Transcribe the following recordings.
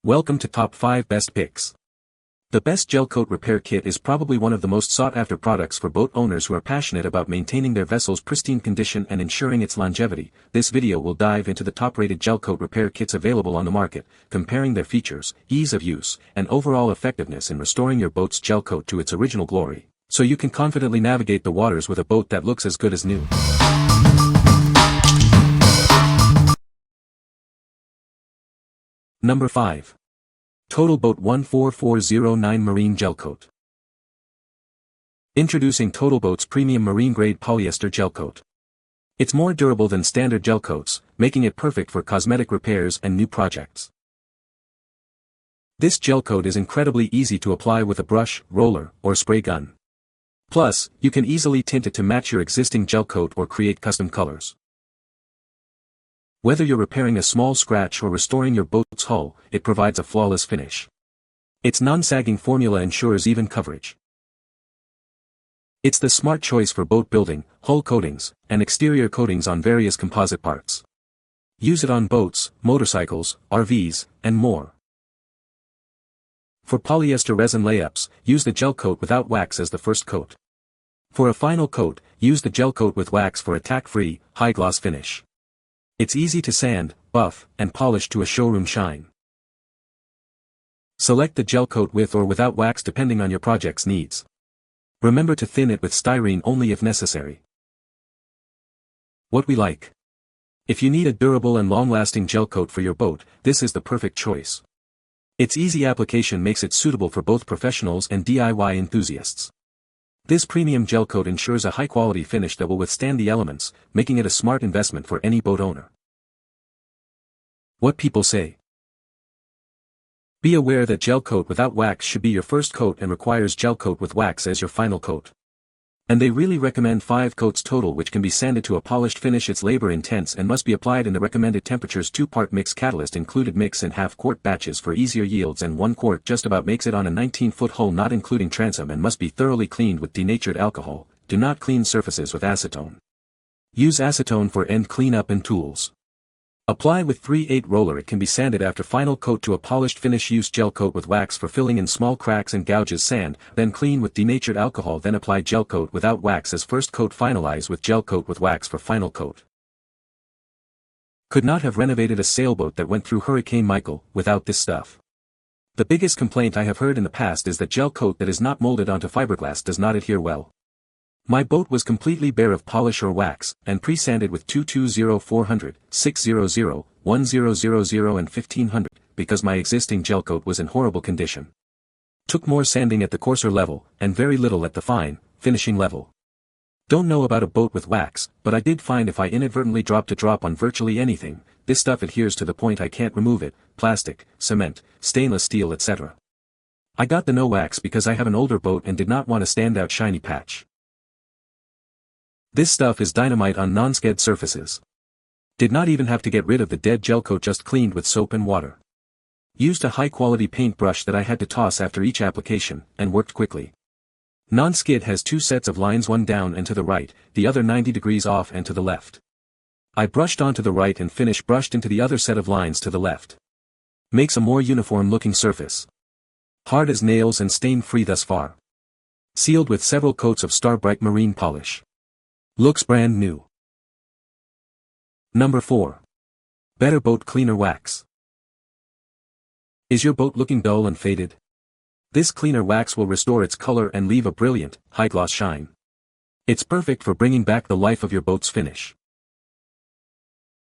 Welcome to Top 5 Best Picks. The best Gelcoat Repair Kit is probably one of the most sought-after products for boat owners who are passionate about maintaining their vessel's pristine condition and ensuring its longevity. This video will dive into the top-rated Gelcoat Repair Kits available on the market, comparing their features, ease of use, and overall effectiveness in restoring your boat's gelcoat to its original glory, so you can confidently navigate the waters with a boat that looks as good as new. Number 5. TotalBoat 14409 Marine Gelcoat. Introducing TotalBoat's premium marine-grade polyester gelcoat. It's more durable than standard gelcoats, making it perfect for cosmetic repairs and new projects. This gelcoat is incredibly easy to apply with a brush, roller, or spray gun. Plus, you can easily tint it to match your existing gelcoat or create custom colors. Whether you're repairing a small scratch or restoring your boat's hull, it provides a flawless finish. Its non-sagging formula ensures even coverage. It's the smart choice for boat building, hull coatings, and exterior coatings on various composite parts. Use it on boats, motorcycles, RVs, and more. For polyester resin layups, use the gel coat without wax as the first coat. For a final coat, use the gel coat with wax for a tack-free, high-gloss finish. It's easy to sand, buff, and polish to a showroom shine. Select the gel coat with or without wax depending on your project's needs. Remember to thin it with styrene only if necessary. What we like. If you need a durable and long-lasting gel coat for your boat, this is the perfect choice. Its easy application makes it suitable for both professionals and DIY enthusiasts. This premium gel coat ensures a high-quality finish that will withstand the elements, making it a smart investment for any boat owner. What people say. Be aware that gel coat without wax should be your first coat and requires gel coat with wax as your final coat. And they really recommend 5 coats total, which can be sanded to a polished finish. It's labor intense and must be applied in the recommended temperatures. 2-part mix catalyst included. Mix in half-quart batches for easier yields, and 1 quart just about makes it on a 19-foot hull not including transom, and must be thoroughly cleaned with denatured alcohol. Do not clean surfaces with acetone. Use acetone for end cleanup and tools. Apply with 3/8 roller. It can be sanded after final coat to a polished finish. Use gel coat with wax for filling in small cracks and gouges. Sand, then clean with denatured alcohol. Then apply gel coat without wax as first coat. Finalize with gel coat with wax for final coat. Could not have renovated a sailboat that went through Hurricane Michael without this stuff. The biggest complaint I have heard in the past is that gel coat that is not molded onto fiberglass does not adhere well. My boat was completely bare of polish or wax, and pre-sanded with 220-400, 600, 1000 and 1500, because my existing gel coat was in horrible condition. Took more sanding at the coarser level, and very little at the fine, finishing level. Don't know about a boat with wax, but I did find if I inadvertently dropped a drop on virtually anything, this stuff adheres to the point I can't remove it: plastic, cement, stainless steel, etc. I got the no wax because I have an older boat and did not want a standout shiny patch. This stuff is dynamite on non-skid surfaces. Did not even have to get rid of the dead gel coat, just cleaned with soap and water. Used a high-quality paintbrush that I had to toss after each application, and worked quickly. Non-skid has 2 sets of lines, one down and to the right, the other 90 degrees off and to the left. I brushed onto the right and finish brushed into the other set of lines to the left. Makes a more uniform looking surface. Hard as nails and stain-free thus far. Sealed with several coats of Starbright marine polish. Looks brand new. Number 4. Better Boat Cleaner Wax. Is your boat looking dull and faded? This cleaner wax will restore its color and leave a brilliant, high-gloss shine. It's perfect for bringing back the life of your boat's finish.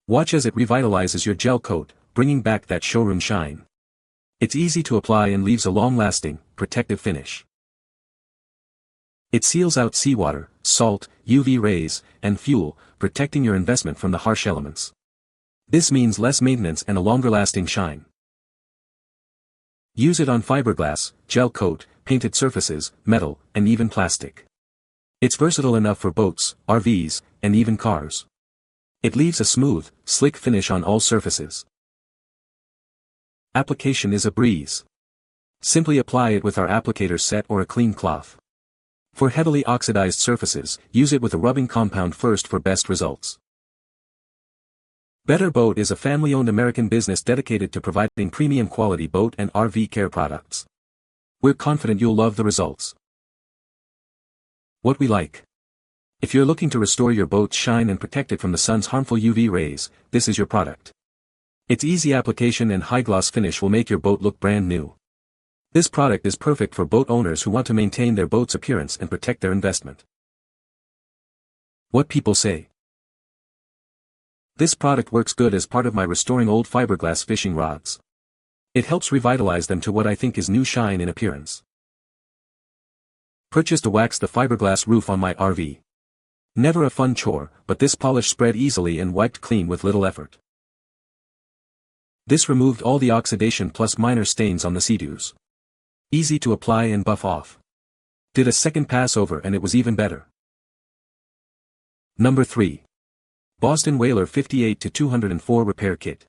Watch as it revitalizes your gel coat, bringing back that showroom shine. It's easy to apply and leaves a long-lasting, protective finish. It seals out seawater, salt, UV rays, and fuel, protecting your investment from the harsh elements. This means less maintenance and a longer-lasting shine. Use it on fiberglass, gel coat, painted surfaces, metal, and even plastic. It's versatile enough for boats, RVs, and even cars. It leaves a smooth, slick finish on all surfaces. Application is a breeze. Simply apply it with our applicator set or a clean cloth. For heavily oxidized surfaces, use it with a rubbing compound first for best results. Better Boat is a family-owned American business dedicated to providing premium quality boat and RV care products. We're confident you'll love the results. What we like. If you're looking to restore your boat's shine and protect it from the sun's harmful UV rays, this is your product. Its easy application and high-gloss finish will make your boat look brand new. This product is perfect for boat owners who want to maintain their boat's appearance and protect their investment. What people say. This product works good as part of my restoring old fiberglass fishing rods. It helps revitalize them to what I think is new shine and appearance. Purchased to wax the fiberglass roof on my RV. Never a fun chore, but this polish spread easily and wiped clean with little effort. This removed all the oxidation plus minor stains on the sea-dews. Easy to apply and buff off. Did a second pass over and it was even better. Number 3. Boston Whaler 58-204 Repair Kit.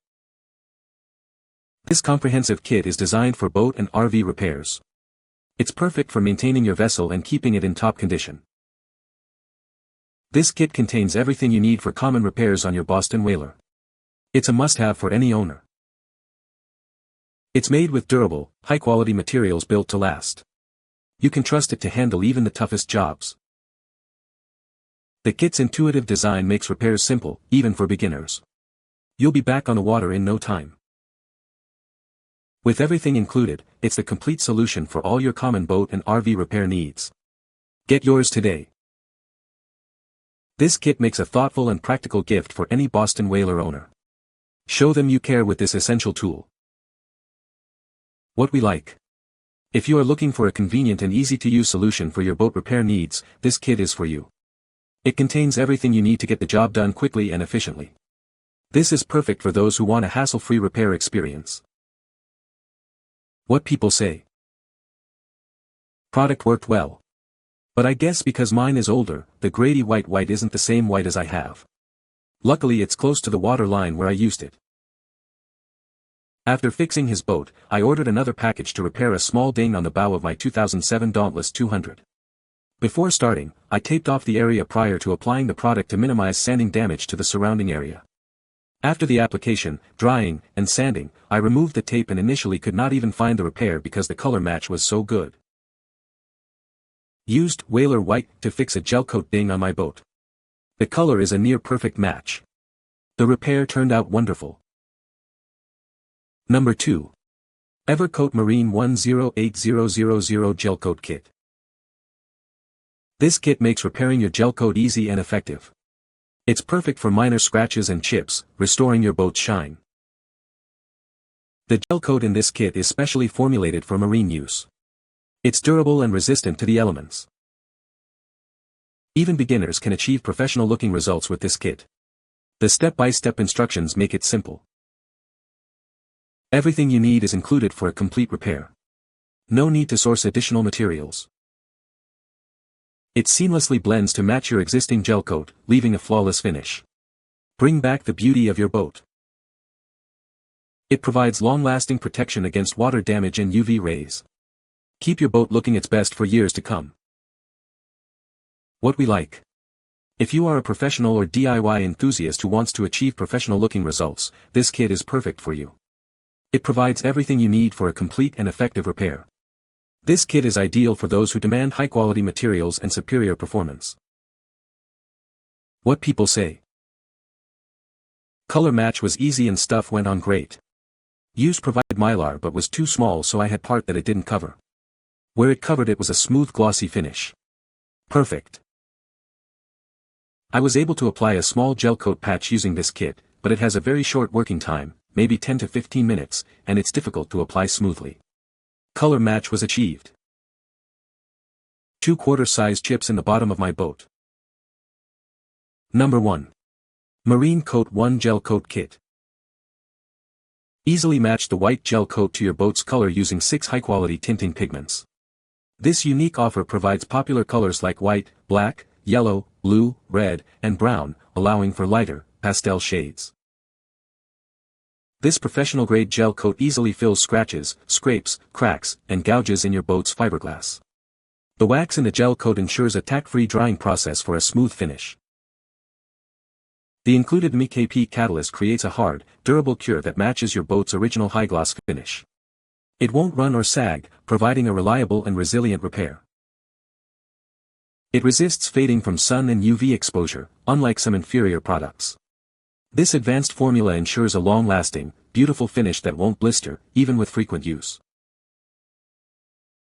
This comprehensive kit is designed for boat and RV repairs. It's perfect for maintaining your vessel and keeping it in top condition. This kit contains everything you need for common repairs on your Boston Whaler. It's a must-have for any owner. It's made with durable, high-quality materials built to last. You can trust it to handle even the toughest jobs. The kit's intuitive design makes repairs simple, even for beginners. You'll be back on the water in no time. With everything included, it's the complete solution for all your common boat and RV repair needs. Get yours today. This kit makes a thoughtful and practical gift for any Boston Whaler owner. Show them you care with this essential tool. What we like. If you are looking for a convenient and easy-to-use solution for your boat repair needs, this kit is for you. It contains everything you need to get the job done quickly and efficiently. This is perfect for those who want a hassle-free repair experience. What people say. Product worked well. But I guess because mine is older, the Grady white isn't the same white as I have. Luckily it's close to the water line where I used it. After fixing his boat, I ordered another package to repair a small ding on the bow of my 2007 Dauntless 200. Before starting, I taped off the area prior to applying the product to minimize sanding damage to the surrounding area. After the application, drying, and sanding, I removed the tape and initially could not even find the repair because the color match was so good. Used Whaler white to fix a Gelcoat ding on my boat. The color is a near perfect match. The repair turned out wonderful. Number 2. Evercoat Marine 108000 Gelcoat Kit. This kit makes repairing your Gelcoat easy and effective. It's perfect for minor scratches and chips, restoring your boat's shine. The Gelcoat in this kit is specially formulated for marine use. It's durable and resistant to the elements. Even beginners can achieve professional-looking results with this kit. The step-by-step instructions make it simple. Everything you need is included for a complete repair. No need to source additional materials. It seamlessly blends to match your existing Gelcoat, leaving a flawless finish. Bring back the beauty of your boat. It provides long-lasting protection against water damage and UV rays. Keep your boat looking its best for years to come. What we like. If you are a professional or DIY enthusiast who wants to achieve professional-looking results, this kit is perfect for you. It provides everything you need for a complete and effective repair. This kit is ideal for those who demand high-quality materials and superior performance. What people say. Color match was easy and stuff went on great. Used provided mylar but was too small so I had part that it didn't cover. Where it covered it was a smooth glossy finish. Perfect. I was able to apply a small Gelcoat patch using this kit, but it has a very short working time, maybe 10 to 15 minutes, and it's difficult to apply smoothly. Color match was achieved. 2/4 size chips in the bottom of my boat. Number 1. Marine Coat 1 Gelcoat Kit. Easily match the white Gelcoat to your boat's color using 6 high-quality tinting pigments. This unique offer provides popular colors like white, black, yellow, blue, red, and brown, allowing for lighter, pastel shades. This professional-grade Gelcoat easily fills scratches, scrapes, cracks, and gouges in your boat's fiberglass. The wax in the Gelcoat ensures a tack-free drying process for a smooth finish. The included MEKP catalyst creates a hard, durable cure that matches your boat's original high-gloss finish. It won't run or sag, providing a reliable and resilient repair. It resists fading from sun and UV exposure, unlike some inferior products. This advanced formula ensures a long-lasting, beautiful finish that won't blister, even with frequent use.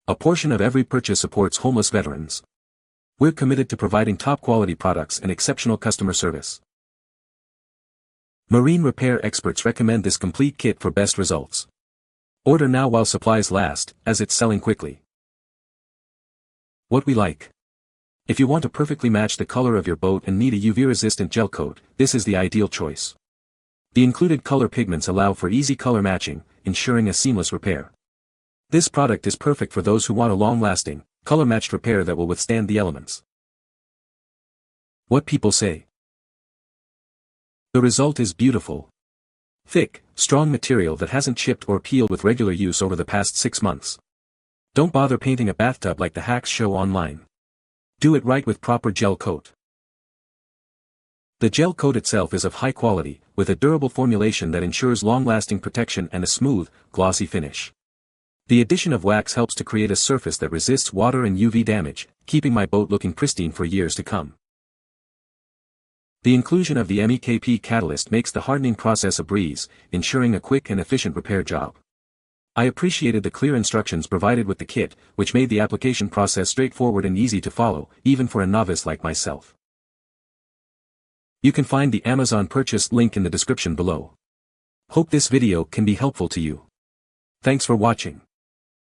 A portion of every purchase supports homeless veterans. We're committed to providing top-quality products and exceptional customer service. Marine repair experts recommend this complete kit for best results. Order now while supplies last, as it's selling quickly. What we like. If you want to perfectly match the color of your boat and need a UV-resistant gel coat, this is the ideal choice. The included color pigments allow for easy color matching, ensuring a seamless repair. This product is perfect for those who want a long-lasting, color-matched repair that will withstand the elements. What people say. The result is beautiful. Thick, strong material that hasn't chipped or peeled with regular use over the past 6 months. Don't bother painting a bathtub like the hacks show online. Do it right with proper gel coat. The gel coat itself is of high quality, with a durable formulation that ensures long-lasting protection and a smooth, glossy finish. The addition of wax helps to create a surface that resists water and UV damage, keeping my boat looking pristine for years to come. The inclusion of the MEKP catalyst makes the hardening process a breeze, ensuring a quick and efficient repair job. I appreciated the clear instructions provided with the kit, which made the application process straightforward and easy to follow, even for a novice like myself. You can find the Amazon purchase link in the description below. Hope this video can be helpful to you. Thanks for watching.